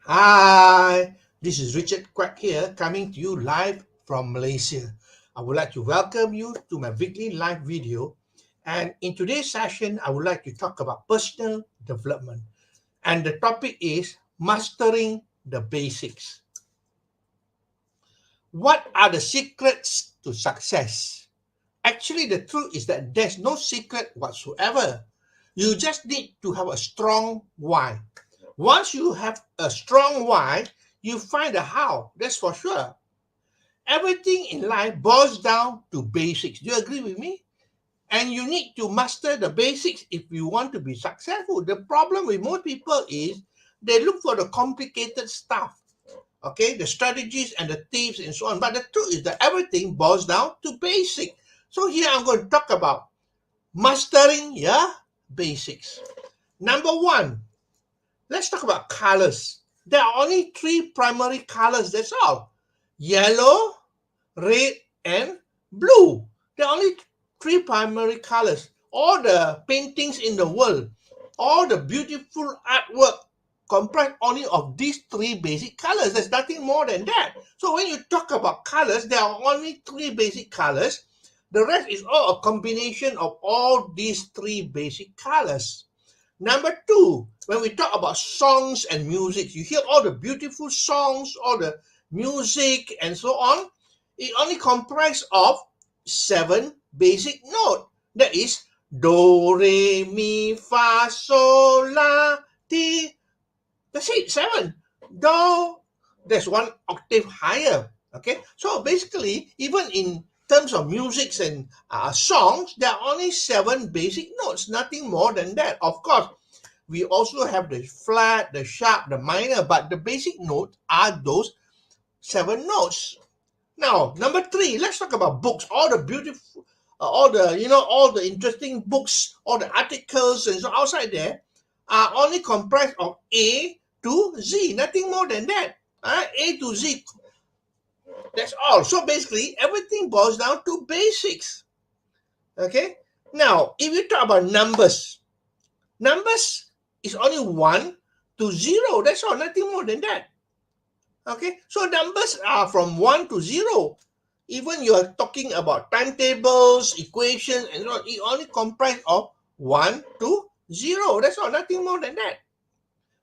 Hi, this is Richard Quack here, coming to you live from Malaysia. I would like to welcome you to my weekly live video. And in today's session, I would like to talk about personal development. And the topic is mastering the basics. What are the secrets to success? Actually, the truth is that there's no secret whatsoever. You just need to have a strong why. Once you have a strong why, you find the how, that's for sure. Everything in life boils down to basics. Do you agree with me? And you need to master the basics if you want to be successful. The problem with most people is they look for the complicated stuff, okay, the strategies and the tips and so on. But the truth is that everything boils down to basic. So here I'm going to talk about mastering your basics. Number one, let's talk about colors. There are only three primary colors, that's all: yellow, red, and blue. There are only three primary colors. All the paintings in the world, all the beautiful artwork comprise only of these three basic colors. There's nothing more than that. So when you talk about colors, there are only three basic colors. The rest is all a combination of all these three basic colors. Number two, when we talk about songs and music, you hear all the beautiful songs, all the music, and so on. It only comprises of seven basic notes. That is do, re, mi, fa, sol, la, ti. That's it, seven. Do, there's one octave higher. Okay, so basically, even in terms of musics and songs, there are only seven basic notes, nothing more than that. Of course, we also have the flat, the sharp, the minor, but the basic notes are those seven notes. Now, number three, let's talk about books. All the beautiful, all the interesting books, all the articles and so outside there are only comprised of A to Z, nothing more than that. A to Z, that's all. So basically, everything boils down to basics. Okay. Now, if you talk about numbers, numbers is only 1 to 0. That's all, nothing more than that. Okay, so numbers are from 1 to 0. Even you are talking about timetables, equations, and so on, it only comprise of 1 to 0. That's all, nothing more than that.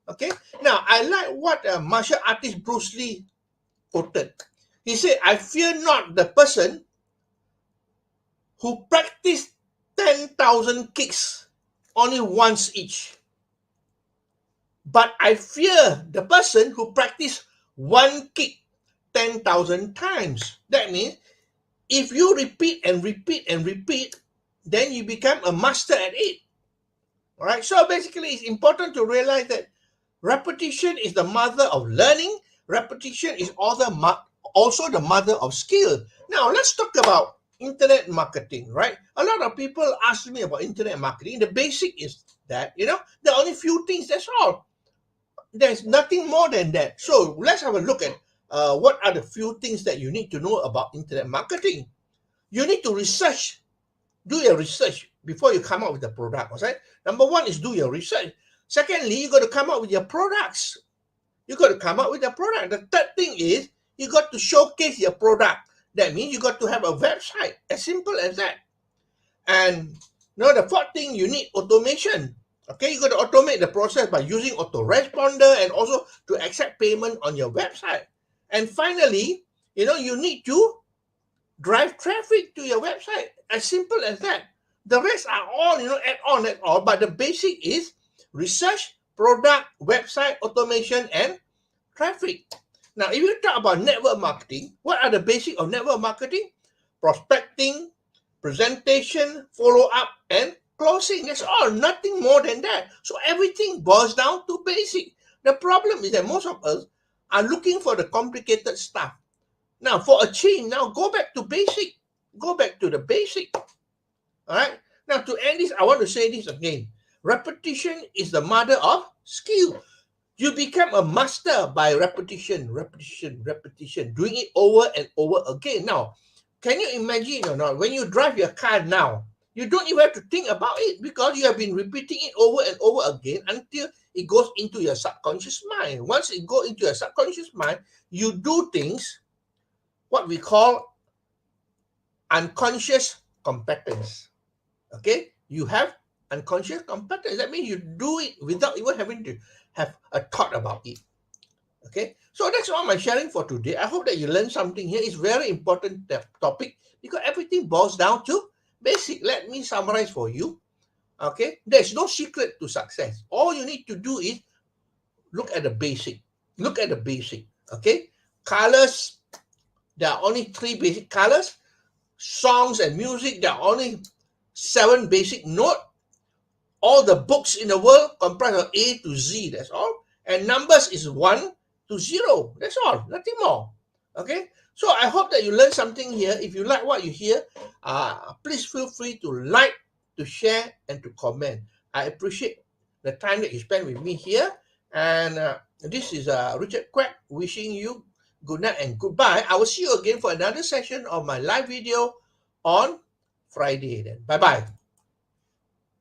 Okay, now I like what martial artist Bruce Lee quoted. He said, I fear not the person who practiced 10,000 kicks only once each, but I fear the person who practiced one kick 10,000 times. That means if you repeat and repeat and repeat, then you become a master at it. All right. So basically, it's important to realize that repetition is the mother of learning. Repetition is also the mother of skill. Now, let's talk about internet marketing, right? A lot of people ask me about internet marketing. The basic is that, there are only few things, that's all. There's nothing more than that. So let's have a look at what are the few things that you need to know about internet marketing. You need to do your research before you come up with the product. Right? Number one is do your research. Secondly, you got to come up with your products. You got to come up with a product. The third thing is you got to showcase your product. That means you got to have a website. As simple as that. And the fourth thing, you need automation. Okay, you got to automate the process by using autoresponder and also to accept payment on your website. And finally, you need to drive traffic to your website. As simple as that. The rest are all, add on, but the basic is research, product, website, automation, and traffic. Now, if you talk about network marketing, what are the basics of network marketing? Prospecting, presentation, follow up, and closing. That's all, nothing more than that. So everything boils down to basic. The problem is that most of us are looking for the complicated stuff. Now, for a change, now go back to basic. Go back to the basic. All right. Now, to end this, I want to say this again. Repetition is the mother of skill. You become a master by repetition, repetition, repetition, doing it over and over again. Now, can you imagine or not, when you drive your car now, You don't even have to think about it because you have been repeating it over and over again until it goes into your subconscious mind. Once it goes into your subconscious mind, you do things what we call unconscious competence. Okay, you have unconscious competence. That means you do it without even having to have a thought about it. Okay, so that's all my sharing for today. I hope that you learned something here. It's very important topic because everything boils down to basic. Let me summarize for you. Okay, there's no secret to success. All you need to do is look at the basic. Look at the basic. Okay, colors. There are only 3 basic colors. Songs and music. There are only 7 basic notes. All the books in the world comprise of A to Z. That's all. And numbers is 1 to 0. That's all. Nothing more. Okay. So I hope that you learned something here. If you like what you hear, please feel free to like, to share, and to comment. I appreciate the time that you spend with me here. And this is Richard Quack wishing you good night and goodbye. I will see you again for another session of my live video on Friday then. Bye-bye.